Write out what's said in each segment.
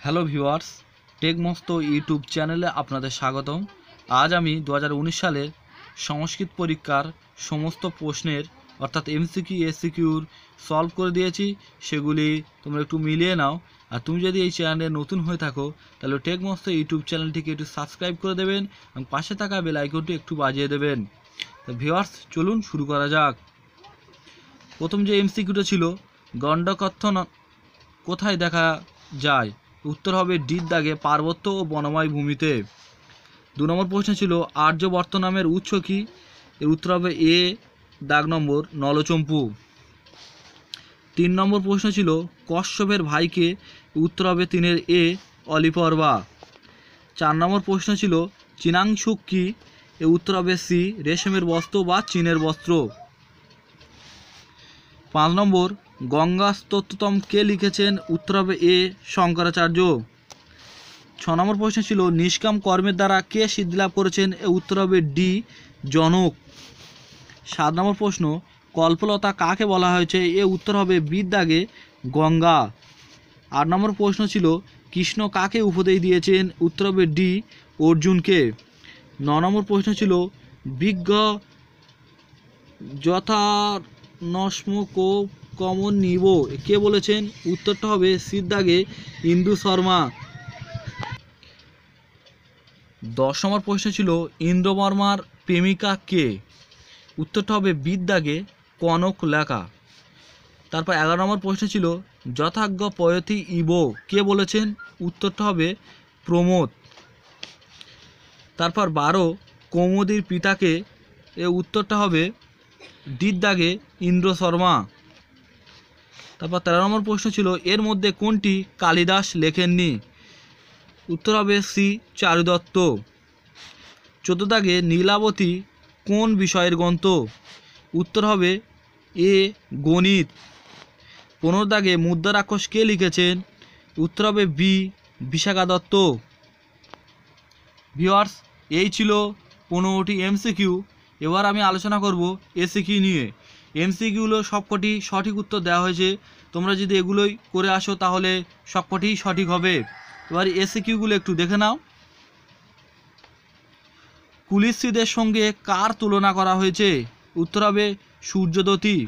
Hello viewers, টেকমস্ত YouTube চ্যানেলে আপনাদের স্বাগতম। আজ আমি 2019 সালের সংস্কৃত পরীক্ষার সমস্ত প্রশ্নের অর্থাৎ এমসিকিউ এসিকিউর সলভ করে দিয়েছি। সেগুলি তোমরা একটু মিলিয়ে নাও। আর তুমি যদি এই চ্যানেলে নতুন হয়ে থাকো তাহলে টেকমস্ত ইউটিউব চ্যানেলটিকে একটু সাবস্ক্রাইব করে দেবেন এবং পাশে থাকা বেল আইকনটি একটু বাজিয়ে দেবেন। তো ভিউয়ার্স, চলুন শুরু করা যাক। প্রথম যে এমসিকিউটা ছিল, গণ্ডকথ্য কোথায় দেখা যায়? উত্তর হবে ডির দাগে পার্বত্য ও বনময় ভূমিতে। 2 নম্বর প্রশ্ন ছিল আর্যবর্ত নামের উৎস কি? এর উত্তর হবে এ দাগ নম্বর নলচম্পু। 3 নম্বর প্রশ্ন ছিল কশ্যপের ভাইকে? উত্তর হবে 3 এ অলিপর্বা। 4 নম্বর প্রশ্ন ছিল চীনাংশুক কি? এর উত্তর হবে সি রেশমের বস্ত্র বা চীনের বস্ত্র। 5 নম্বর গঙ্গা স্তোত্রতম কে লিখেছেন? উত্তর হবে এ শঙ্করাচার্য। 6 নম্বর প্রশ্ন ছিল নিষ্কাম কর্মের দ্বারা কে সিদ্ধিলাভ করেছেন? এ উত্তর হবে ডি জনক। 7 নম্বর প্রশ্ন কল্পলতা কাকে বলা হয়েছে? এ উত্তর হবে বির দাগে গঙ্গা। 8 নম্বর প্রশ্ন ছিল কৃষ্ণ কাকে উপদেশ দিয়েছেন? উত্তর হবে ডি অর্জুনকে। 9 নম্বর প্রশ্ন ছিল বিজ্ঞ যথানস্ম কো কমন নিব কে বলেছেন? উত্তরটা হবে সিদ্ধাগে ইন্দু শর্মা। 10 নম্বর প্রশ্ন ছিল ইন্দ্রবর্মার প্রেমিকা কে? উত্তরটা হবে বিদ্যাগে কনক লেখা। তারপর 11 নম্বর প্রশ্ন ছিল যথাজ্ঞ পয়তি ইব কে বলেছেন? উত্তরটা হবে প্রমোদ। তারপর 12 কৌমুদীর পিতাকে? এ উত্তরটা হবে ডির দাগে ইন্দ্র শর্মা। তারপর 13 নম্বর প্রশ্ন ছিল এর মধ্যে কোনটি কালিদাস লেখেননি? উত্তর হবে সি চারুদত্ত। 14 দাগে নীলাবতী কোন বিষয়ের গ্রন্থ? উত্তর হবে এ গণিত। 15 দাগে মুদ্রা রাক্ষস কে লিখেছেন? উত্তর হবে বি বিশাখা দত্ত। ভিউয়ার্স, এই ছিল 15টি এমসিকিউ। এবার আমি আলোচনা করব এসিকিউ নিয়ে। এমসিকিউগুলো সবকটি সঠিক উত্তর দেওয়া হয়েছে। তোমরা যদি এগুলোই করে আসো তাহলে সবকটিই সঠিক হবে। এবার এসিকিউগুলো একটু দেখে নাও। কুলিস্ত্রীদের সঙ্গে কার তুলনা করা হয়েছে? উত্তর হবে সূর্যদতী।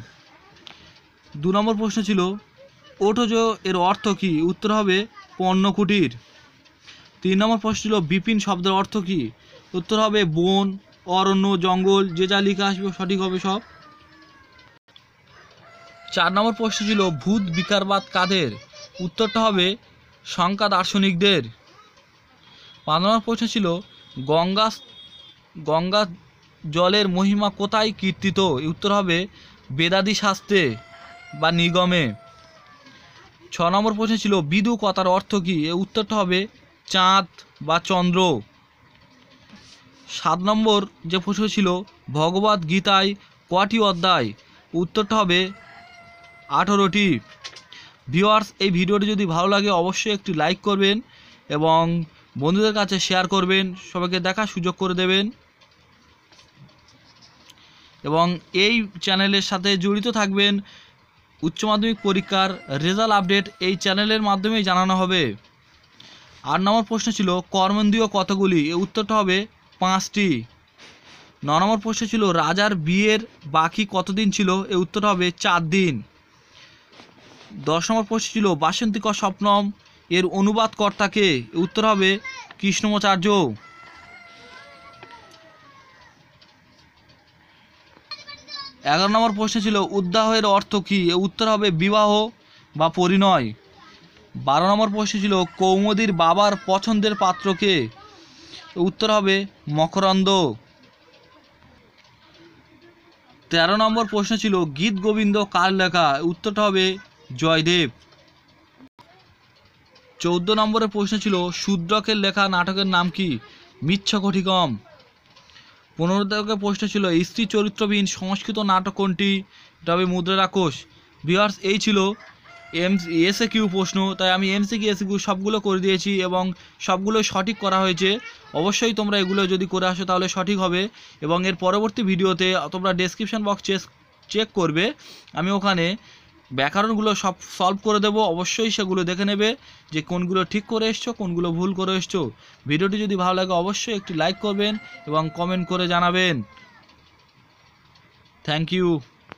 2 নম্বর প্রশ্ন ছিল ওঠজ এর অর্থ কী? উত্তর হবে পণ্যকুটির। 3 নম্বর প্রশ্ন ছিল বিপিন শব্দের অর্থ কী? উত্তর হবে বন, অরণ্য, জঙ্গল। যে যা লেখা আসবে সঠিক হবে সব। 4 নম্বর প্রশ্ন ছিল ভূত বিকারবাদ কাদের? উত্তরটা হবে সংখ্যা দার্শনিকদের। 5 নম্বর প্রশ্ন ছিল গঙ্গা জলের মহিমা কোথায় কীর্তিত? উত্তর হবে বেদাদি শাস্ত্রে বা নিগমে। 6 নম্বর প্রশ্ন ছিল বিদু কথার অর্থ কী? এ উত্তরটা হবে চাঁদ বা চন্দ্র। 7 নম্বর যে প্রশ্ন ছিল ভগবদ গীতায় কটি অধ্যায়? উত্তরটা হবে 18টি। ভিউয়ার্স, এই ভিডিওটি যদি ভালো লাগে অবশ্যই একটি লাইক করবেন এবং বন্ধুদের কাছে শেয়ার করবেন, সবাইকে দেখার সুযোগ করে দেবেন এবং এই চ্যানেলের সাথে জড়িত থাকবেন। উচ্চ মাধ্যমিক পরীক্ষার রেজাল্ট আপডেট এই চ্যানেলের মাধ্যমেই জানানো হবে। 8 নম্বর প্রশ্ন ছিল কর্মেন্দ্রিয় কতগুলি? এ উত্তরটা হবে 5টি। 9 নম্বর প্রশ্ন ছিল রাজার বিয়ের বাকি কতদিন ছিল? এ উত্তরটা হবে 4 দিন। 10 নম্বর প্রশ্ন ছিল বাসন্তিক স্বপ্নম এর অনুবাদকর্তাকে? উত্তর হবে কৃষ্ণমাচার্য। 11 নম্বর প্রশ্ন ছিল উদ্দাহের অর্থ কী? এর উত্তর হবে বিবাহ বা পরিণয়। 12 নম্বর প্রশ্ন ছিল কৌমুদীর বাবার পছন্দের পাত্রকে? উত্তর হবে মকরন্দ। 13 নম্বর প্রশ্ন ছিল গীত গোবিন্দ কার লেখা? উত্তরটা হবে জয়দেব। 14 নম্বরের প্রশ্ন ছিল শূদ্রকের লেখা নাটকের নাম কি? মিচ্ছকটিকম। 15 নম্বরের প্রশ্ন ছিল স্ত্রী চরিত্রবিহীন সংস্কৃত নাটক কোনটি? এটা হবে মুদ্রা রাক্ষস। ভিউয়ার্স, এই ছিল এসিকিউ প্রশ্ন। তাই আমি এমসিকিউ সবগুলো করে দিয়েছি এবং সবগুলো সঠিক করা হয়েছে। অবশ্যই তোমরা এগুলো যদি করে আসো তাহলে সঠিক হবে এবং এর পরবর্তী ভিডিওতে তোমরা ডেসক্রিপশন বক্স চেক করবে। আমি ওখানে ব্যাকরণগুলো সব সলভ করে দেবো, অবশ্যই সেগুলো দেখে নেবে যে কোনগুলো ঠিক করে এসছো, কোনগুলো ভুল করে এসছো। ভিডিওটি যদি ভালো লাগে অবশ্যই একটি লাইক করবেন এবং কমেন্ট করে জানাবেন। Thank you.